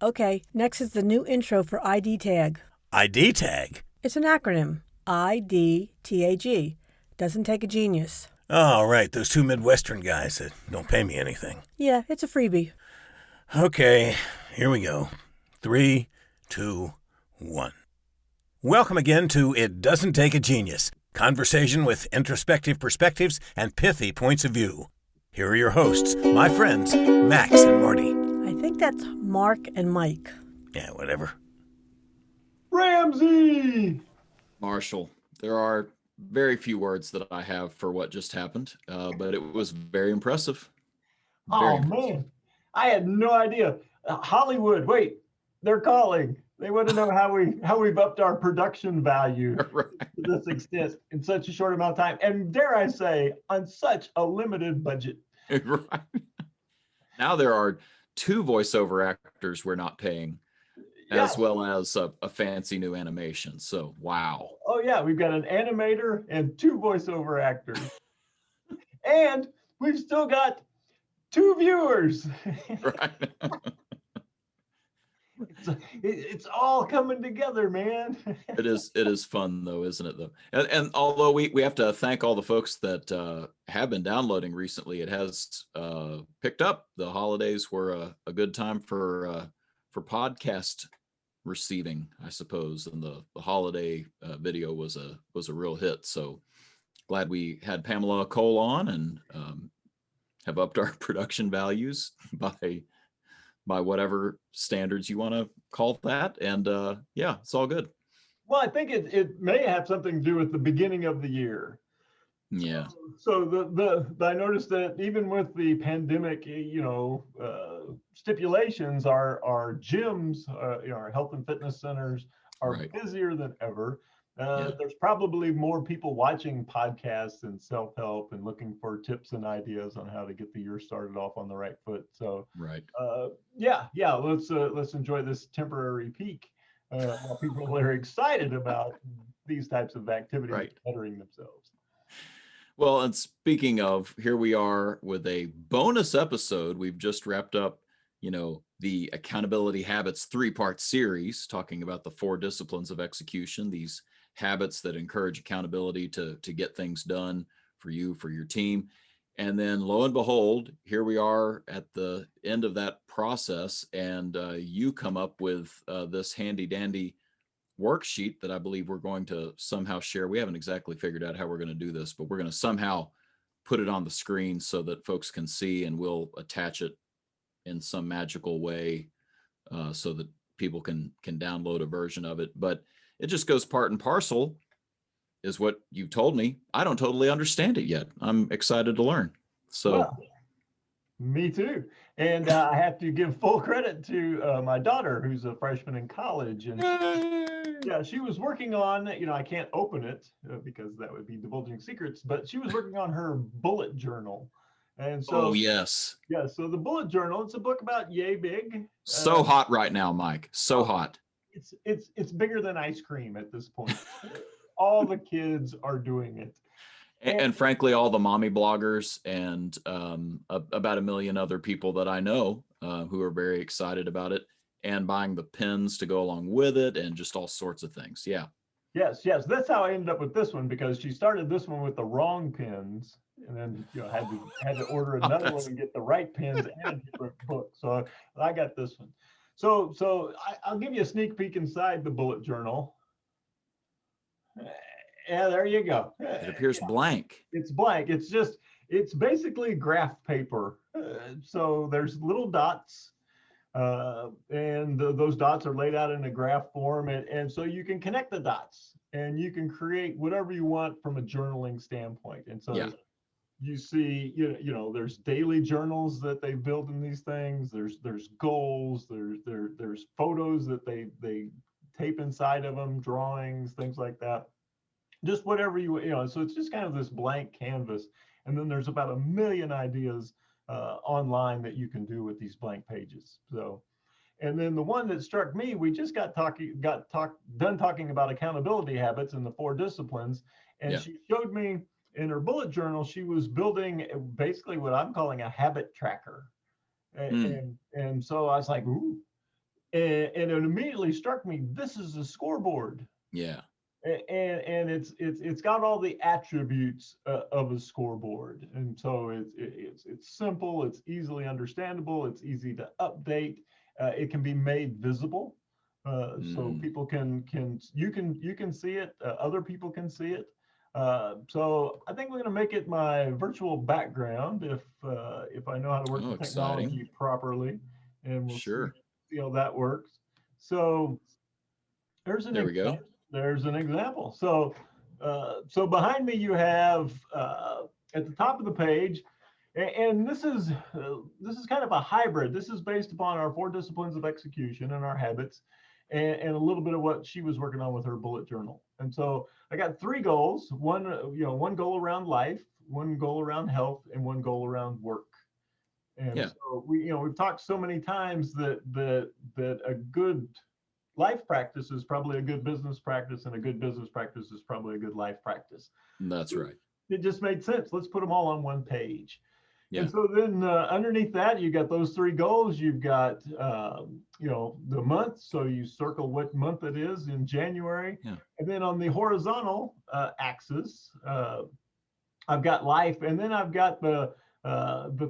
Okay, next is the new intro for ID Tag. ID tag? It's an acronym. IDTAG. Doesn't take a genius. Oh, right, those two Midwestern guys that don't pay me anything. Yeah, it's a freebie. Okay, here we go. 3, 2, 1. Welcome again to It Doesn't Take a Genius, conversation with introspective perspectives and pithy points of view. Here are your hosts, my friends, Max and Marty. I think that's Mark and Mike. Yeah, whatever. Ramsey! Marshall, there are very few words that I have for what just happened, but it was very impressive. Oh, man. I had no idea. Hollywood, wait, they're calling. They want to know how we've upped our production value Right. to this extent in such a short amount of time. And dare I say, on such a limited budget. Right. Now there are 2 voiceover actors we're not paying, as well as a fancy new animation. So, wow. Oh, yeah, we've got an animator and 2 voiceover actors. And we've still got 2 viewers. Right. It's all coming together, man. It is fun though, isn't it though? And although we have to thank all the folks that have been downloading recently, it has picked up. The holidays were a good time for podcast receiving, I suppose, and the holiday video was a real hit. So glad we had Pamela Cole on and have upped our production values by whatever standards you want to call that. And yeah, it's all good. Well, I think it may have something to do with the beginning of the year. Yeah. So I noticed that even with the pandemic, stipulations, our gyms, our health and fitness centers are busier than ever. There's probably more people watching podcasts and self-help and looking for tips and ideas on how to get the year started off on the right foot. So let's enjoy this temporary peak while people are excited about these types of activities bettering themselves. Well, and speaking of, here we are with a bonus episode. We've just wrapped up, the Accountability Habits 3-part series, talking about the 4 disciplines of execution, these habits that encourage accountability to get things done for you, for your team. And then lo and behold, here we are at the end of that process. And you come up with this handy dandy worksheet that I believe we're going to somehow share. We haven't exactly figured out how we're going to do this, but we're going to somehow put it on the screen so that folks can see, and we'll attach it in some magical way so that people can download a version of it. But it just goes part and parcel, is what you've told me. I don't totally understand it yet. I'm excited to learn. So, well, me too. And I have to give full credit to my daughter, who's a freshman in college. And she was working on, I can't open it because that would be divulging secrets, but she was working on her bullet journal. And so, so the bullet journal, it's a book about yay big. So hot right now, Mike. So hot. It's bigger than ice cream at this point. All the kids are doing it. And frankly, all the mommy bloggers and about 1 million other people that I know who are very excited about it and buying the pins to go along with it and just all sorts of things. Yeah. Yes. That's how I ended up with this one, because she started this one with the wrong pins and then had to order another one and get the right pins and a different book. So I got this one. So I'll give you a sneak peek inside the bullet journal. Yeah, there you go. It appears blank. It's blank. It's basically graph paper. So there's little dots, and those dots are laid out in a graph form. And so you can connect the dots and you can create whatever you want from a journaling standpoint. And so you see, there's daily journals that they build in these things. There's goals. There's photos that they tape inside of them, drawings, things like that. Just whatever so it's just kind of this blank canvas. And then there's about 1 million ideas online that you can do with these blank pages. So, and then the one that struck me, we just got done talking about accountability habits and the 4 disciplines. And she showed me in her bullet journal, she was building basically what I'm calling a habit tracker. And so I was like, ooh, and it immediately struck me, this is a scoreboard. Yeah. And it's got all the attributes of a scoreboard, and so it's simple, it's easily understandable, it's easy to update, it can be made visible, so people can you can see it, other people can see it. So I think we're going to make it my virtual background if I know how to work the technology exciting. properly, and we'll Sure. see how that works. So There we go. there's an example. So, so behind me you have at the top of the page, and this is kind of a hybrid. This is based upon our 4 disciplines of execution and our habits, and a little bit of what she was working on with her bullet journal. And so I got 3 goals. One goal around life, one goal around health, and one goal around work. And so we've talked so many times that a good life practice is probably a good business practice, and a good business practice is probably a good life practice. That's right. It just made sense. Let's put them all on one page. Yeah. And so then underneath that, you got those 3 goals. You've got, the month. So you circle what month it is in January. Yeah. And then on the horizontal axis, I've got life. And then I've got the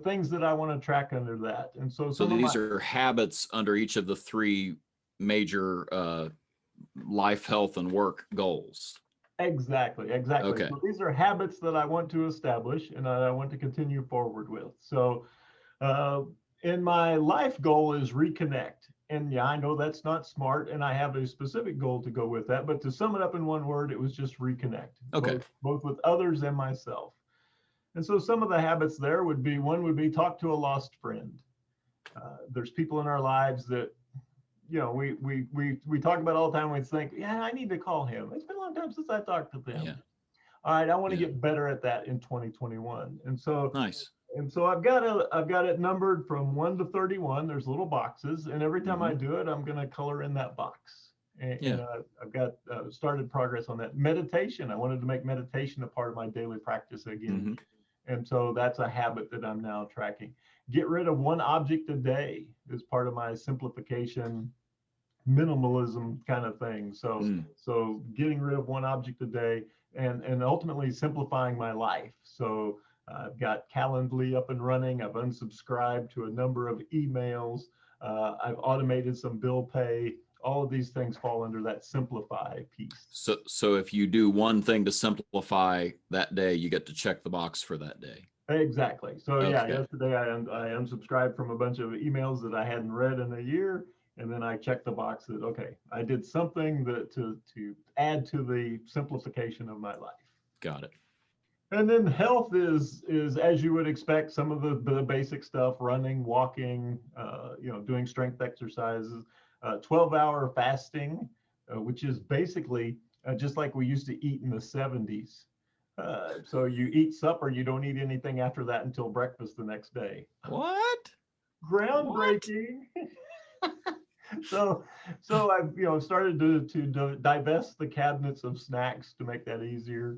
things that I want to track under that. And so these are habits under each of the 3 major life, health, and work goals. Exactly. Okay. So these are habits that I want to establish and I want to continue forward with. So in my life goal is reconnect. And yeah, I know that's not smart, and I have a specific goal to go with that, but to sum it up in one word, it was just reconnect. Okay. Both with others and myself. And so some of the habits there would be, one would be talk to a lost friend. There's people in our lives that we talk about all the time. We think, yeah, I need to call him. It's been a long time since I talked to them. Yeah. All right, I want to get better at that in 2021. And so nice. And so I've got it numbered from 1 to 31. There's little boxes, and every time I do it, I'm going to color in that box. And I've got started progress on that. Meditation. I wanted to make meditation a part of my daily practice again. And so that's a habit that I'm now tracking. Get rid of 1 object a day is part of my simplification, minimalism kind of thing. So getting rid of 1 object a day and ultimately simplifying my life. So I've got Calendly up and running. I've unsubscribed to a number of emails. I've automated some bill pay. All of these things fall under that simplify piece. So if you do one thing to simplify that day, you get to check the box for that day. Exactly. So yesterday I unsubscribed from a bunch of emails that I hadn't read in a year, and then I checked the box that okay, I did something that to add to the simplification of my life. Got it. And then health is as you would expect, some of the basic stuff: running, walking, doing strength exercises, 12-hour fasting, which is basically just like we used to eat in the 70s. So you eat supper, you don't eat anything after that until breakfast the next day. What? Groundbreaking. So I've started to divest the cabinets of snacks to make that easier.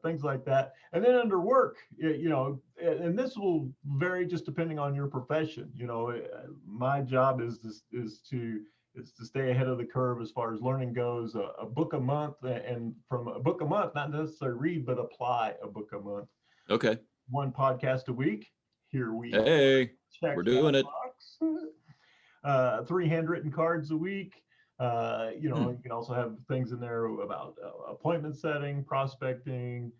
Things like that. And then under work, and this will vary just depending on your profession. My job is to stay ahead of the curve as far as learning goes. A book a month, and from a book a month, not necessarily read, but apply a book a month. Okay. 1 podcast a week. Here we Hey, we're doing it. 3 handwritten cards a week. You can also have things in there about appointment setting, prospecting,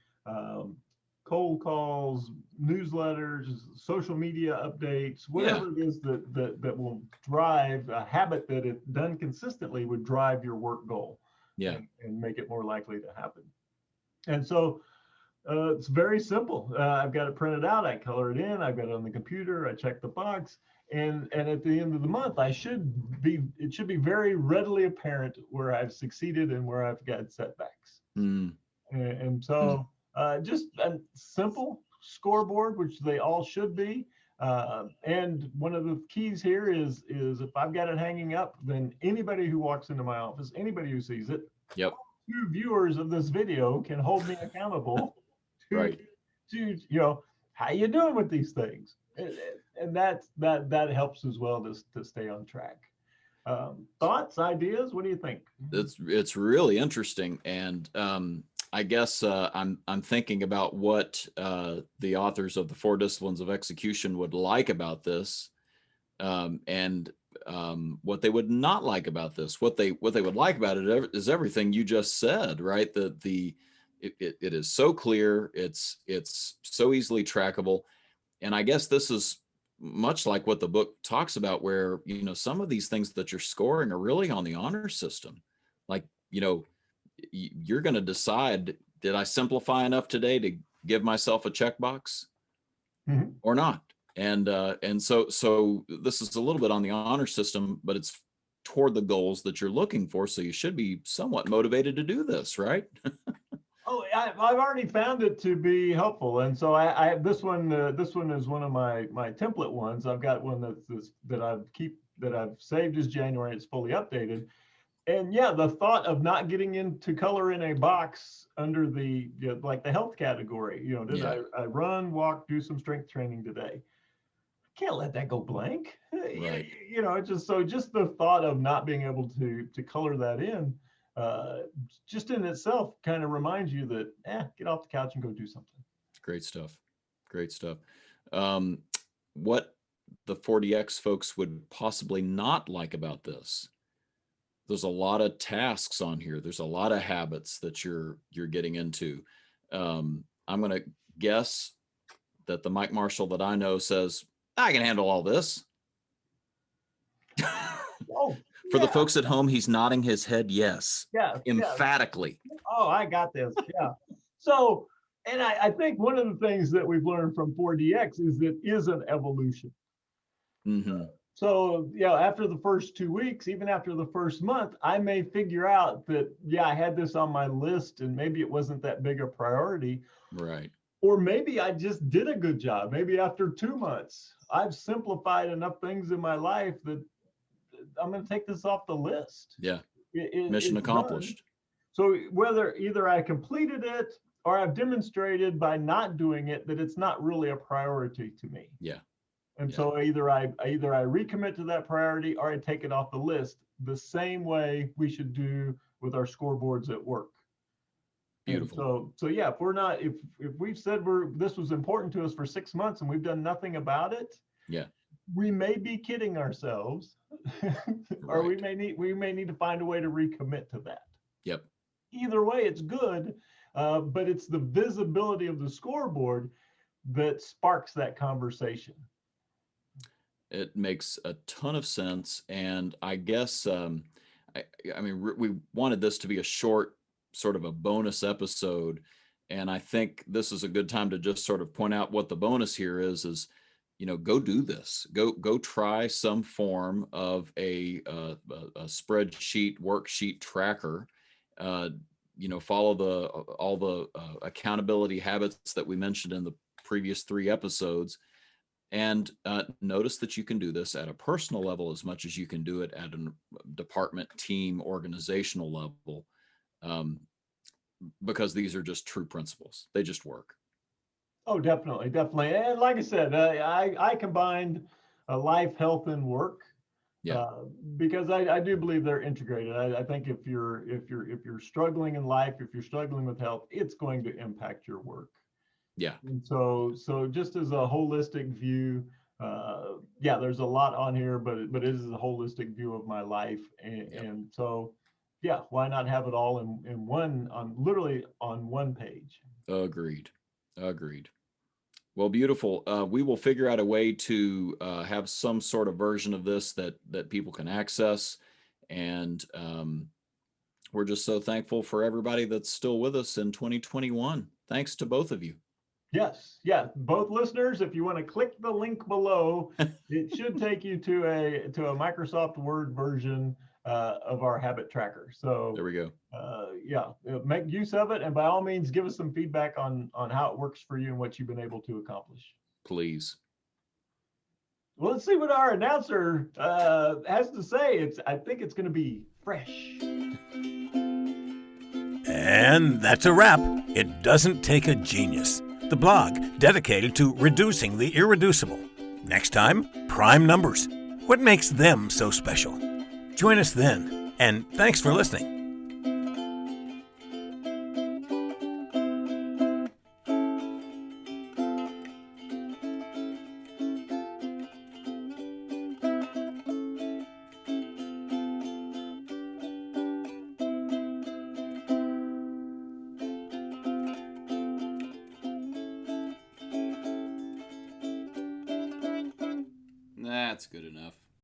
cold calls, newsletters, social media updates, whatever it is that will drive a habit that, if done consistently, would drive your work goal and make it more likely to happen. And so it's very simple. I've got it printed out. I color it in. I've got it on the computer. I check the box. And at the end of the month, it should be very readily apparent where I've succeeded and where I've got setbacks. And so just a simple scoreboard, which they all should be. And one of the keys here is if I've got it hanging up, then anybody who walks into my office, anybody who sees it, 2 viewers of this video can hold me accountable to how you doing with these things. And that helps as well to stay on track. Thoughts, ideas? What do you think? It's really interesting, and I guess I'm thinking about what the authors of the Four Disciplines of Execution would like about this, and what they would not like about this. What they would like about it is everything you just said, right? It is so clear. It's so easily trackable, and I guess this is much like what the book talks about, where, some of these things that you're scoring are really on the honor system. Like, you're going to decide, did I simplify enough today to give myself a checkbox or not? And so this is a little bit on the honor system, but it's toward the goals that you're looking for. So you should be somewhat motivated to do this, right? Oh, I've already found it to be helpful, and so I this one is one of my template ones. I've got one that I've saved as January. It's fully updated, and yeah, the thought of not getting into color in a box under the like the health category. Did I run, walk, do some strength training today? I can't let that go blank. Right. Just the thought of not being able to color that in. Just in itself kind of reminds you that, get off the couch and go do something. Great stuff. What the 40X folks would possibly not like about this, there's a lot of tasks on here. There's a lot of habits that you're getting into. I'm going to guess that the Mike Marshall that I know says, I can handle all this. For the folks at home, he's nodding his head yes. Yeah. Emphatically. Yeah. Oh, I got this. Yeah. So, and I think one of the things that we've learned from 4DX is it is an evolution. Mm-hmm. So, after the first 2 weeks, even after the first month, I may figure out that, I had this on my list and maybe it wasn't that big a priority. Right. Or maybe I just did a good job. Maybe after 2 months, I've simplified enough things in my life that I'm going to take this off the list. Yeah. Mission accomplished. Done. So whether either I completed it or I've demonstrated by not doing it that it's not really a priority to me. Yeah. And so either I recommit to that priority or I take it off the list, the same way we should do with our scoreboards at work. Beautiful. So if we're not, if we've said this was important to us for 6 months and we've done nothing about it, we may be kidding ourselves, or we may need to find a way to recommit to that. Yep. Either way, it's good, but it's the visibility of the scoreboard that sparks that conversation. It makes a ton of sense, and I guess we wanted this to be a short, sort of a bonus episode, and I think this is a good time to just sort of point out what the bonus here is. Go do this. Go try some form of a spreadsheet, worksheet tracker. Follow all the accountability habits that we mentioned in the previous 3 episodes, and notice that you can do this at a personal level as much as you can do it at a department, team, organizational level, because these are just true principles. They just work. Oh, definitely. And like I said, I combined life, health, and work. Because I do believe they're integrated. I think if you're struggling in life, if you're struggling with health, it's going to impact your work. Yeah. And so just as a holistic view, there's a lot on here, but it is a holistic view of my life, and so why not have it all literally on one page? Agreed. Well, beautiful. We will figure out a way to have some sort of version of this that people can access. And we're just so thankful for everybody that's still with us in 2021. Thanks to both of you. Yes. Yeah. Both listeners, if you want to click the link below, it should take you to a Microsoft Word version of our habit tracker. So there we go. Make use of it, and by all means, give us some feedback on how it works for you and what you've been able to accomplish. Please. Well, let's see what our announcer has to say. I think it's going to be fresh. And that's a wrap. It doesn't take a genius. The blog dedicated to reducing the irreducible. Next time, prime numbers. What makes them so special? Join us then, and thanks for listening. That's good enough.